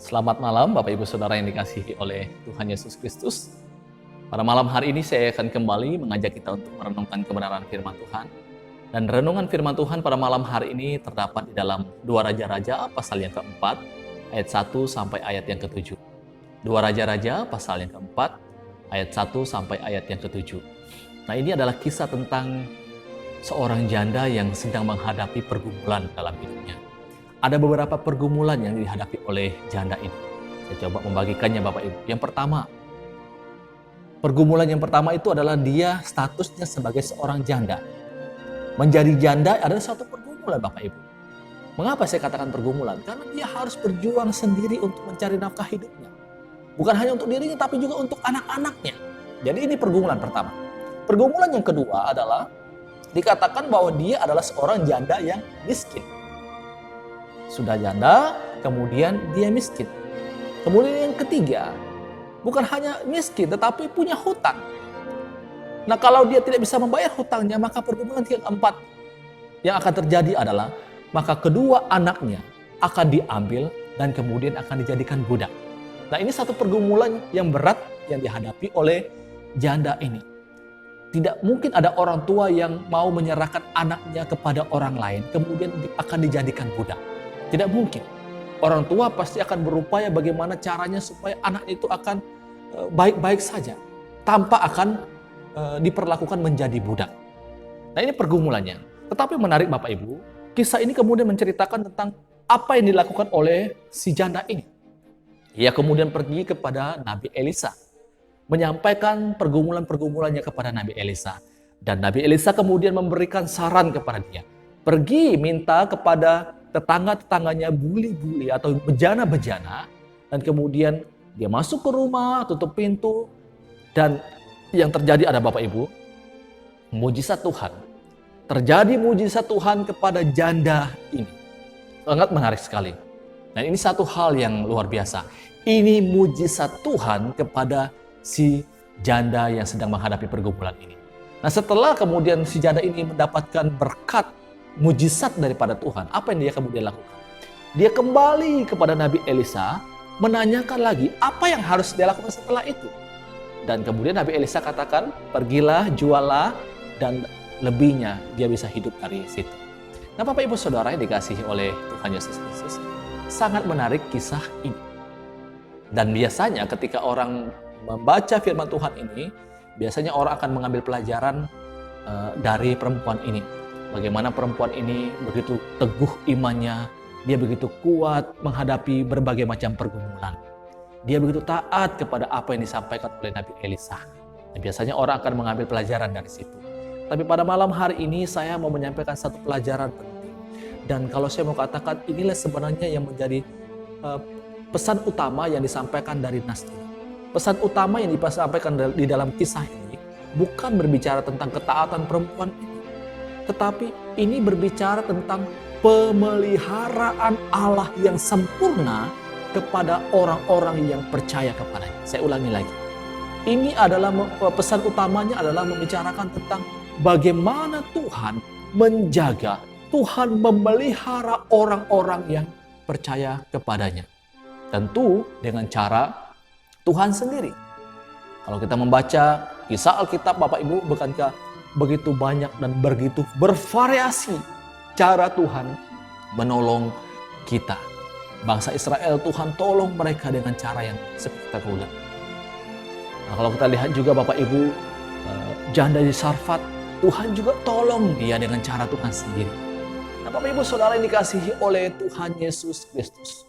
Selamat malam Bapak Ibu Saudara yang dikasihi oleh Tuhan Yesus Kristus. Pada malam hari ini saya akan kembali mengajak kita untuk merenungkan kebenaran firman Tuhan. Dan renungan firman Tuhan pada malam hari ini terdapat di dalam 2 Raja-Raja pasal yang keempat, ayat 1 sampai ayat yang ke-7. 2 Raja-Raja pasal yang keempat, ayat 1 sampai ayat yang ke-7. Nah, ini adalah kisah tentang seorang janda yang sedang menghadapi pergumulan dalam hidupnya. Ada beberapa pergumulan yang dihadapi oleh janda ini. Saya coba membagikannya Bapak Ibu. Yang pertama, pergumulan yang pertama itu adalah dia statusnya sebagai seorang janda. Menjadi janda adalah suatu pergumulan Bapak Ibu. Mengapa saya katakan pergumulan? Karena dia harus berjuang sendiri untuk mencari nafkah hidupnya. Bukan hanya untuk dirinya tapi juga untuk anak-anaknya. Jadi ini pergumulan pertama. Pergumulan yang kedua adalah dikatakan bahwa dia adalah seorang janda yang miskin. Sudah janda, kemudian dia miskin. Kemudian yang ketiga, bukan hanya miskin tetapi punya hutang. Nah, kalau dia tidak bisa membayar hutangnya, maka pergumulan yang keempat yang akan terjadi adalah maka kedua anaknya akan diambil dan kemudian akan dijadikan budak. Nah, ini satu pergumulan yang berat yang dihadapi oleh janda ini. Tidak mungkin ada orang tua yang mau menyerahkan anaknya kepada orang lain kemudian akan dijadikan budak. Tidak mungkin. Orang tua pasti akan berupaya bagaimana caranya supaya anak itu akan baik-baik saja tanpa akan diperlakukan menjadi budak. Nah, ini pergumulannya. Tetapi menarik Bapak Ibu, kisah ini kemudian menceritakan tentang apa yang dilakukan oleh si janda ini. Ia kemudian pergi kepada Nabi Elisa, menyampaikan pergumulan-pergumulannya kepada Nabi Elisa. Dan Nabi Elisa kemudian memberikan saran kepada dia. Pergi minta kepada tetangga-tetangganya buli-buli atau bejana-bejana. Dan kemudian dia masuk ke rumah, tutup pintu. Dan yang terjadi ada Bapak Ibu, mujizat Tuhan. Terjadi mujizat Tuhan kepada janda ini. Sangat menarik sekali. Dan ini satu hal yang luar biasa. Ini mujizat Tuhan kepada si janda yang sedang menghadapi pergumulan ini. Nah, setelah kemudian si janda ini mendapatkan berkat mujizat daripada Tuhan, apa yang dia kemudian lakukan? Dia kembali kepada Nabi Elisa, menanyakan lagi apa yang harus dia lakukan setelah itu. Dan kemudian Nabi Elisa katakan, pergilah, jualah, dan lebihnya dia bisa hidup dari situ. Nah, Bapak Ibu Saudara yang dikasihi oleh Tuhan Yesus Kristus, sangat menarik kisah ini. Dan biasanya ketika orang membaca firman Tuhan ini, biasanya orang akan mengambil pelajaran dari perempuan ini. Bagaimana perempuan ini begitu teguh imannya, dia begitu kuat menghadapi berbagai macam pergumulan. Dia begitu taat kepada apa yang disampaikan oleh Nabi Elisa. Dan biasanya orang akan mengambil pelajaran dari situ. Tapi pada malam hari ini saya mau menyampaikan satu pelajaran penting. Dan kalau saya mau katakan inilah sebenarnya yang menjadi pesan utama yang disampaikan dari nas ini. Pesan utama yang disampaikan di dalam kisah ini bukan berbicara tentang ketaatan perempuan ini. Tetapi ini berbicara tentang pemeliharaan Allah yang sempurna kepada orang-orang yang percaya kepadanya. Saya ulangi lagi. Ini adalah pesan utamanya adalah membicarakan tentang bagaimana Tuhan menjaga, Tuhan memelihara orang-orang yang percaya kepadanya. Tentu dengan cara Tuhan sendiri. Kalau kita membaca kisah Alkitab Bapak Ibu, bukankah begitu banyak dan begitu bervariasi cara Tuhan menolong kita. Bangsa Israel, Tuhan tolong mereka dengan cara yang spektakuler. Nah, kalau kita lihat juga Bapak Ibu, janda di Sarfat, Tuhan juga tolong dia dengan cara Tuhan sendiri. Nah, Bapak Ibu Saudara yang dikasihi oleh Tuhan Yesus Kristus,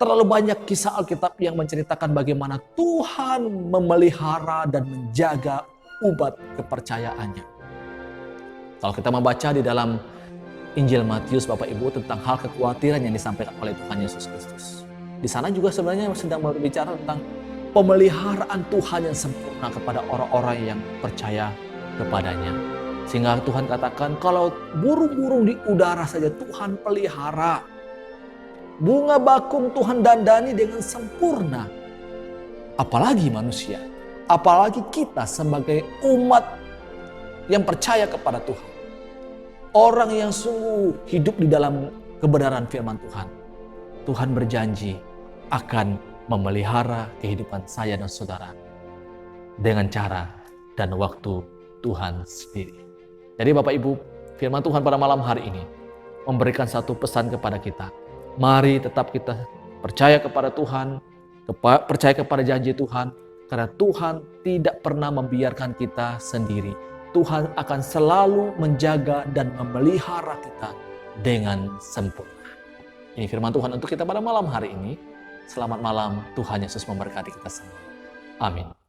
terlalu banyak kisah Alkitab yang menceritakan bagaimana Tuhan memelihara dan menjaga umat kepercayaannya. Kalau kita membaca di dalam Injil Matius Bapak Ibu tentang hal kekhawatiran yang disampaikan oleh Tuhan Yesus Kristus. Di sana juga sebenarnya sedang berbicara tentang pemeliharaan Tuhan yang sempurna kepada orang-orang yang percaya kepadanya. Sehingga Tuhan katakan kalau burung-burung di udara saja Tuhan pelihara. Bunga bakung Tuhan dandani dengan sempurna. Apalagi manusia. Apalagi kita sebagai umat yang percaya kepada Tuhan. Orang yang sungguh hidup di dalam kebenaran firman Tuhan. Tuhan berjanji akan memelihara kehidupan saya dan saudara dengan cara dan waktu Tuhan sendiri. Jadi Bapak Ibu, firman Tuhan pada malam hari ini memberikan satu pesan kepada kita. Mari tetap kita percaya kepada Tuhan, percaya kepada janji Tuhan, karena Tuhan tidak pernah membiarkan kita sendiri. Tuhan akan selalu menjaga dan memelihara kita dengan sempurna. Ini firman Tuhan untuk kita pada malam hari ini. Selamat malam, Tuhan Yesus memberkati kita semua. Amin.